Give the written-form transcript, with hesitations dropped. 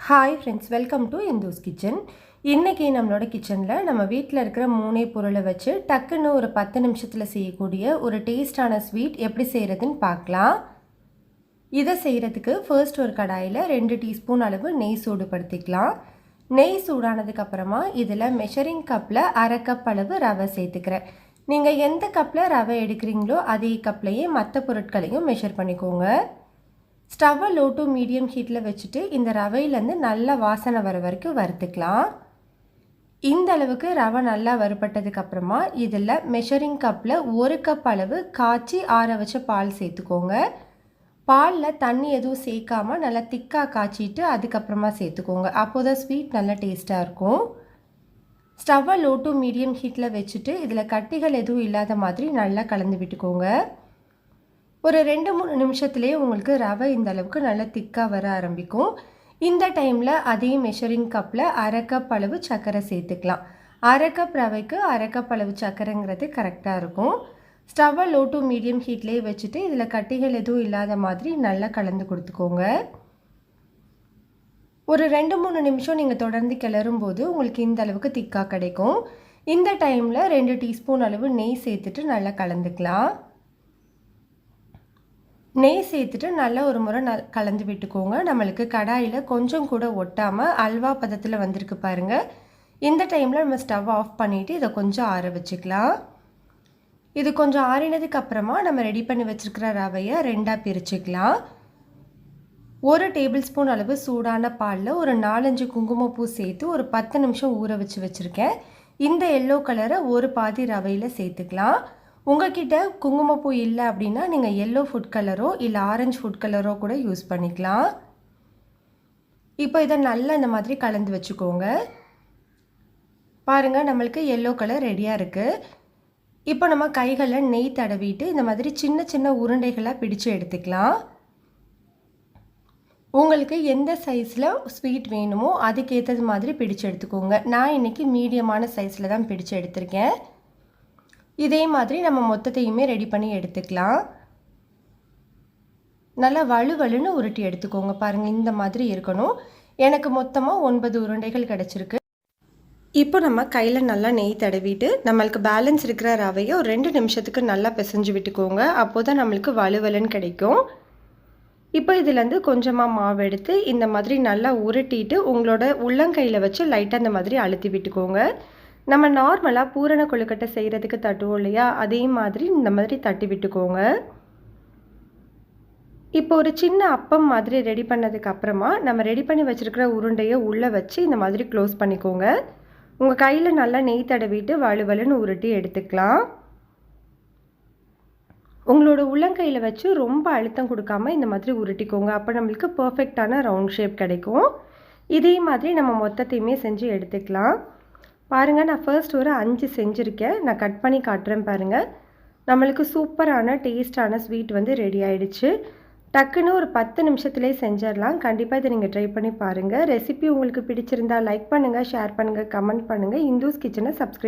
Hi friends, welcome to Indhu's kitchen. இன்றைக்கி நம்மளோட கிச்சனில் நம்ம வீட்டில் இருக்கிற 3 பொருளை வச்சு டக்குன்னு ஒரு 10 நிமிஷத்தில் செய்யக்கூடிய ஒரு டேஸ்டான ஸ்வீட் எப்படி செய்கிறதுன்னு பார்க்கலாம். இதை செய்கிறதுக்கு ஃபர்ஸ்ட் ஒரு கடாயில் 2 டீஸ்பூன் அளவு நெய் சூடுபடுத்திக்கலாம். நெய் சூடானதுக்கப்புறமா இதில் மெஷரிங் கப்பில் 1/2 கப் அளவு ரவை சேர்த்துக்கிறேன். நீங்கள் எந்த கப்பில் ரவை எடுக்கிறீங்களோ அதே கப்லேயே மற்ற பொருட்களையும் மெஷர் பண்ணிக்கோங்க. ஸ்டவ்வை லோ டு மீடியம் ஹீட்டில் வச்சுட்டு இந்த ரவையிலேருந்து நல்லா வாசனை வர வரைக்கும் வறுத்துக்கலாம். இந்த அளவுக்கு ரவை நல்லா வறுபட்டதுக்கப்புறமா இதில் மெஷரிங் கப்பில் 1 கப் அளவு காய்ச்சி ஆற வச்ச பால் சேர்த்துக்கோங்க. பாலில் தண்ணி எதுவும் சேர்க்காமல் நல்லா திக்காக காய்ச்சிட்டு அதுக்கப்புறமா சேர்த்துக்கோங்க. அப்போ தான் ஸ்வீட் நல்லா டேஸ்ட்டாக இருக்கும். ஸ்டவ்வை லோ டு மீடியம் ஹீட்டில் வச்சுட்டு இதில் கட்டிகள் எதுவும் இல்லாத மாதிரி நல்லா கலந்து விட்டுக்கோங்க. ஒரு 2-3 நிமிஷத்துலேயே உங்களுக்கு ரவை இந்த அளவுக்கு நல்லா திக்காக வர ஆரம்பிக்கும். இந்த டைமில் அதே மெஷரிங் கப்பில் 1/2 கப் அளவு சர்க்கரை சேர்த்துக்கலாம். 1/2 கப் ரவைக்கு 1/2 கப் அளவு சர்க்கரைங்கிறது கரெக்டாக இருக்கும். ஸ்டவ்வை லோ டு மீடியம் ஹீட்லேயே வச்சுட்டு இதில் கட்டிகள் எதுவும் இல்லாத மாதிரி நல்லா கலந்து கொடுத்துக்கோங்க. ஒரு 2-3 நிமிஷம் நீங்கள் தொடர்ந்து கிளறும் போது உங்களுக்கு இந்த அளவுக்கு திக்காக கிடைக்கும். இந்த டைமில் 2 டீஸ்பூன் அளவு நெய் சேர்த்துட்டு நல்லா கலந்துக்கலாம். நெய் சேர்த்துட்டு நல்லா ஒரு முறை கலந்து விட்டுக்கோங்க. நம்மளுக்கு கடாயில் கொஞ்சம் கூட ஒட்டாமல் அல்வா பதத்தில் வந்திருக்கு பாருங்கள். இந்த டைமில் நம்ம ஸ்டவ் ஆஃப் பண்ணிவிட்டு இதை கொஞ்சம் ஆற வச்சுக்கலாம். இது கொஞ்சம் ஆறினதுக்கு அப்புறமா நம்ம ரெடி பண்ணி வச்சுருக்கிற ரவையை 2ஆக பிரிச்சுக்கலாம். 1 டேபிள் ஸ்பூன் அளவு சூடான பாலில் ஒரு 4-5 குங்குமப்பூ சேர்த்து ஒரு 10 நிமிஷம் ஊற வச்சுருக்கேன். இந்த எல்லோ கலரை ஒரு பாதி ரவையில் சேர்த்துக்கலாம். உங்கள்கிட்ட குங்குமப்பூ இல்லை அப்படின்னா நீங்கள் எல்லோ ஃபுட் கலரோ இல்லை ஆரஞ்சு ஃபுட் கலரோ கூட யூஸ் பண்ணிக்கலாம். இப்போ இதை நல்லா இந்த மாதிரி கலந்து வச்சுக்கோங்க. பாருங்கள், நம்மளுக்கு எல்லோ கலர் ரெடியாக இருக்குது. இப்போ நம்ம கைகளில் நெய் தடவிட்டு இந்த மாதிரி சின்ன சின்ன உருண்டைகளாக பிடிச்சு எடுத்துக்கலாம். உங்களுக்கு எந்த சைஸில் ஸ்வீட் வேணுமோ அதுக்கேற்றது மாதிரி பிடிச்சு எடுத்துக்கோங்க. நான் இன்றைக்கி மீடியமான சைஸில் தான் பிடிச்சு எடுத்திருக்கேன். இதே மாதிரி நம்ம மொத்தத்தையுமே ரெடி பண்ணி எடுத்துக்கலாம். நல்லா வலுவலுன்னு உருட்டி எடுத்துக்கோங்க. பாருங்கள், இந்த மாதிரி இருக்கணும். எனக்கு மொத்தமாக 9 உருண்டைகள் கிடச்சிருக்கு. இப்போ நம்ம கையில் நல்லா நெய் தடவிட்டு நம்மளுக்கு பேலன்ஸ் இருக்கிற ரவையை ஒரு 2 நிமிஷத்துக்கு நல்லா பிசைஞ்சு விட்டுக்கோங்க. அப்போ தான் நம்மளுக்கு வலுவலுன்னு கிடைக்கும். இப்போ இதுலேருந்து கொஞ்சமாக மாவு எடுத்து இந்த மாதிரி நல்லா உருட்டிட்டு உங்களோட உள்ளங்கையில் வச்சு லைட்டாக இந்த மாதிரி அழுத்தி விட்டுக்கோங்க. நம்ம நார்மலாக பூரண கொழுக்கட்டை செய்கிறதுக்கு தட்டுவோம் இல்லையா, அதே மாதிரி இந்த மாதிரி தட்டி விட்டுக்கோங்க. இப்போ ஒரு சின்ன அப்பம் மாதிரி ரெடி பண்ணதுக்கு அப்புறமா நம்ம ரெடி பண்ணி வச்சுருக்கிற உருண்டையை உள்ளே வச்சு இந்த மாதிரி க்ளோஸ் பண்ணிக்கோங்க. உங்கள் கையில் நல்லா நெய் தடவிட்டு வலுவலுன்னு உருட்டி எடுத்துக்கலாம். உங்களோட உள்ளங்கையில் வச்சு ரொம்ப அழுத்தம் கொடுக்காம இந்த மாதிரி உருட்டிக்கோங்க. அப்போ நம்மளுக்கு பர்ஃபெக்டான ரவுண்ட் ஷேப் கிடைக்கும். இதே மாதிரி நம்ம மொத்தத்தையுமே செஞ்சு எடுத்துக்கலாம். பாருங்கள், நான் ஃபர்ஸ்ட் ஒரு 5 செஞ்சுருக்கேன். நான் கட் பண்ணி காட்டுறேன் பாருங்கள். நம்மளுக்கு சூப்பரான டேஸ்டான ஸ்வீட் வந்து ரெடி ஆகிடுச்சு. டக்குன்னு ஒரு 10 நிமிஷத்துலேயே செஞ்சிடலாம். கண்டிப்பாக இதை நீங்கள் ட்ரை பண்ணி பாருங்கள். ரெசிபி உங்களுக்கு பிடிச்சிருந்தா லைக் பண்ணுங்கள், ஷேர் பண்ணுங்கள், கமெண்ட் பண்ணுங்கள். இந்துஸ் கிச்சனை சப்ஸ்கிரைப்